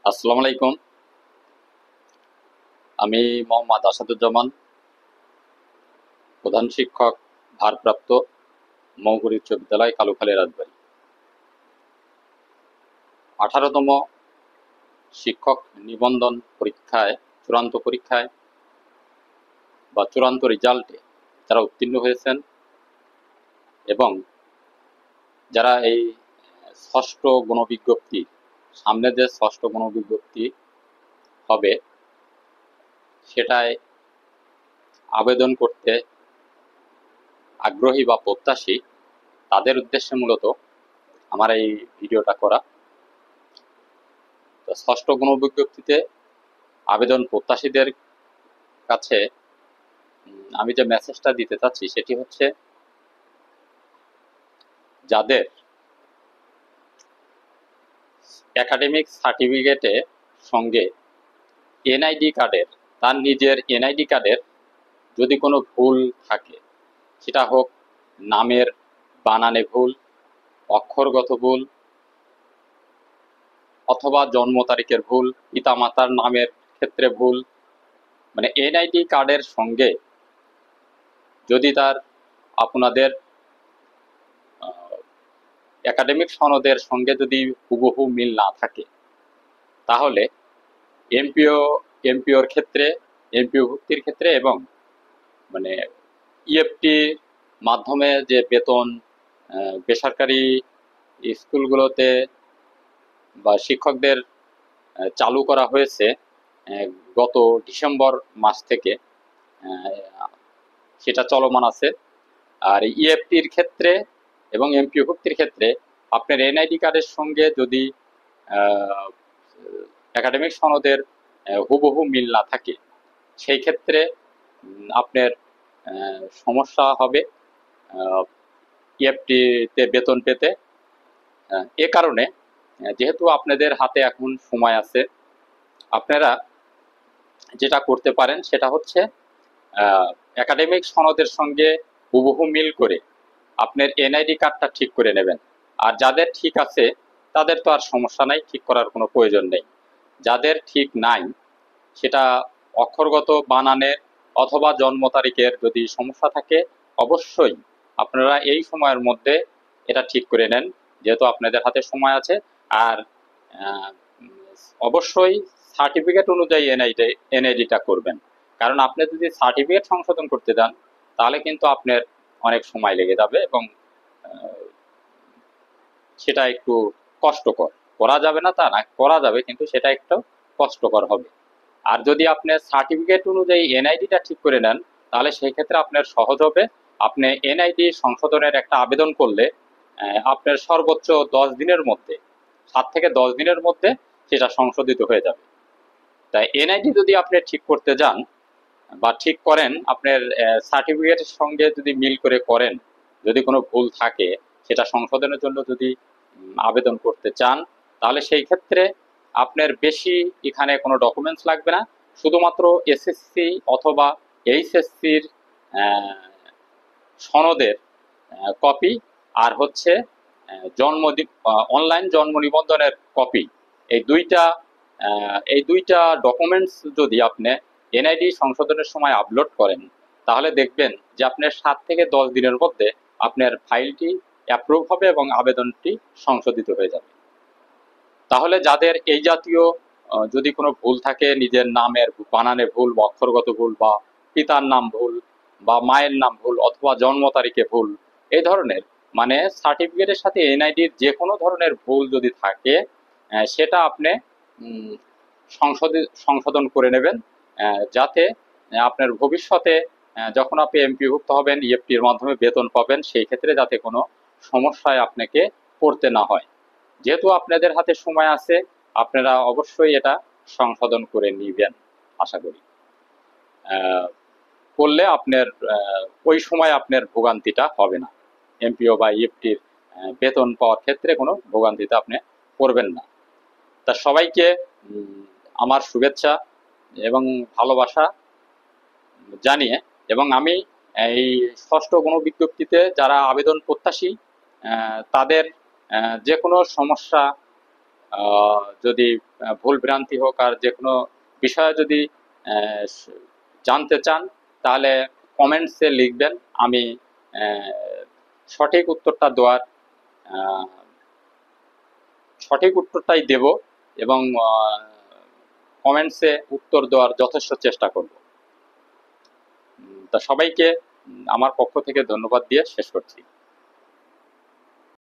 আসসালামু আলাইকুম। আমি মোহাম্মদ আসাদুজ্জামান, প্রধান শিক্ষক, ভারপ্রাপ্ত, মৌগুরি উচ্চ বিদ্যালয়, কালুখালী, রাজবাড়ী। 18তম শিক্ষক নিবন্ধন পরীক্ষায়, চূড়ান্ত পরীক্ষায় বা চূড়ান্ত রেজাল্টে যারা উত্তীর্ণ হয়েছেন এবং যারা এই ষষ্ঠ গণবিজ্ঞপ্তি, সামনে যে ষষ্ঠ গণবিজ্ঞপ্তি হবে সেটায় আবেদন করতে আগ্রহী বা প্রত্যাশী, তাদের উদ্দেশ্যে মূলত আমার এই ভিডিওটা করা। তো ষষ্ঠ গণবিজ্ঞপ্তিতে আবেদন প্রত্যাশীদের কাছে আমি যে মেসেজটা দিতে চাচ্ছি সেটি হচ্ছে, যাদের একাডেমিক সার্টিফিকেটের সঙ্গে এনআইডি কার্ডের, তার নিজের এনআইডি কার্ডের যদি কোনো ভুল থাকে, সেটা হোক নামের বানানে ভুল, অক্ষরগত ভুল, অথবা জন্ম তারিখের ভুল, পিতামাতার নামের ক্ষেত্রে ভুল, মানে এনআইডি কার্ডের সঙ্গে যদি তার আপনাদের একাডেমিক সনদের সঙ্গে যদি হুবহু মিল না থাকে, তাহলে এমপিওর ক্ষেত্রে, এমপিও ভুক্তির ক্ষেত্রে এবং মানে ইএফটি মাধ্যমে যে বেতন বেসরকারি স্কুলগুলোতে বা শিক্ষকদের চালু করা হয়েছে গত ডিসেম্বর মাস থেকে, সেটা চলমান আছে। আর ইএফটির ক্ষেত্রে এবং এমপিও ভুক্তির ক্ষেত্রে আপনার এনআইডি কার্ডের সঙ্গে যদি একাডেমিক সনদের হুবহু মিল না থাকে, সেই ক্ষেত্রে আপনার সমস্যা হবে ইএফটিতে বেতন পেতে। এ কারণে যেহেতু আপনাদের হাতে এখন সময় আছে, আপনারা যেটা করতে পারেন সেটা হচ্ছে একাডেমিক সনদের সঙ্গে হুবহু মিল করে আপনার এনআইডি কার্ডটা ঠিক করে নেবেন। আর যাদের ঠিক আছে তাদের তো আর সমস্যা নাই, ঠিক করার কোনো প্রয়োজন নেই। যাদের ঠিক নাই, সেটা অক্ষরগত বানানের অথবা জন্ম তারিখের যদি সমস্যা থাকে, অবশ্যই আপনারা এই সময়ের মধ্যে এটা ঠিক করে নেন, যেহেতু আপনাদের হাতে সময় আছে। আর অবশ্যই সার্টিফিকেট অনুযায়ী এনআইডিটা করবেন, কারণ আপনি যদি সার্টিফিকেট সংশোধন করতে যান তাহলে কিন্তু আপনার অনেক সময় লেগে যাবে এবং সেটা একটু কষ্টকর। করা যাবে না তা না, করা যাবে, কিন্তু সেটা একটু কষ্টকর হবে। আর যদি আপনি সার্টিফিকেট অনুযায়ী এনআইডিটা ঠিক করে নেন, তাহলে সেই ক্ষেত্রে আপনার সহজ হবে। আপনি এনআইডি সংশোধনের একটা আবেদন করলে আপনার সর্বোচ্চ 10 দিনের মধ্যে, 7 থেকে 10 দিনের মধ্যে সেটা সংশোধিত হয়ে যাবে। তাই এনআইডি যদি আপনি ঠিক করতে যান বা ঠিক করেন, আপনার সার্টিফিকেটের সঙ্গে যদি মিল করে করেন, যদি কোনো ভুল থাকে সেটা সংশোধনের জন্য যদি আবেদন করতে চান, তাহলে সেই ক্ষেত্রে আপনার বেশি এখানে কোনো ডকুমেন্টস লাগবে না। শুধুমাত্র এসএসসি অথবা এইচএসসির সনদের কপি, আর হচ্ছে অনলাইন জন্ম নিবন্ধনের কপি, এই দুইটা ডকুমেন্টস যদি আপনি এনআইডি সংশোধনের সময় আপলোড করেন, তাহলে দেখবেন যে আপনার 7 থেকে 10 দিনের মধ্যে আপনার ফাইলটি অ্যাপ্রুভ হবে এবং আবেদনটি সংশোধিত হয়ে যাবে। তাহলে যাদের এই জাতীয় যদি কোনো ভুল থাকে, নিজের নামের বানানে ভুল বা অক্ষরগত ভুল বা পিতার নাম ভুল বা মায়ের নাম ভুল অথবা জন্ম তারিখে ভুল, এই ধরনের মানে সার্টিফিকেটের সাথে এনআইডির যে কোনো ধরনের ভুল যদি থাকে, সেটা আপনি সংশোধন করে নেবেন, যাতে আপনার ভবিষ্যতে যখন আপনি এমপিভুক্ত হবেন, ইএফটির মাধ্যমে বেতন পাবেন, সেই ক্ষেত্রে যাতে কোনো সমস্যায় আপনাকে পড়তে না হয়। যেহেতু আপনাদের হাতে সময় আছে, আপনারা অবশ্যই এটা সংশোধন করে নিবেন, আশা করি। করলে আপনার ওই সময় আপনার ভোগান্তিটা হবে না, এমপিও বা ইএফটির বেতন পাওয়ার ক্ষেত্রে কোনো ভোগান্তিতে আপনি পড়বেন না। তা সবাইকে আমার শুভেচ্ছা এবং ভালোবাসা জানিয়ে, এবং আমি এই ষষ্ঠ গণবিজ্ঞপ্তিতে যারা আবেদন প্রত্যাশী, তাদের যে কোনো সমস্যা যদি ভুল ভ্রান্তি হোক আর যে কোনো বিষয়ে যদি আহ, জানতে চান তাহলে কমেন্টসে লিখবেন। আমি সঠিক উত্তরটা দেওয়ার আহ, সঠিক উত্তরটাই দেব এবং কমেন্টসে উত্তর দেওয়ার যথেষ্ট চেষ্টা করব। তা সবাইকে আমার পক্ষ থেকে ধন্যবাদ দিয়ে শেষ করছি।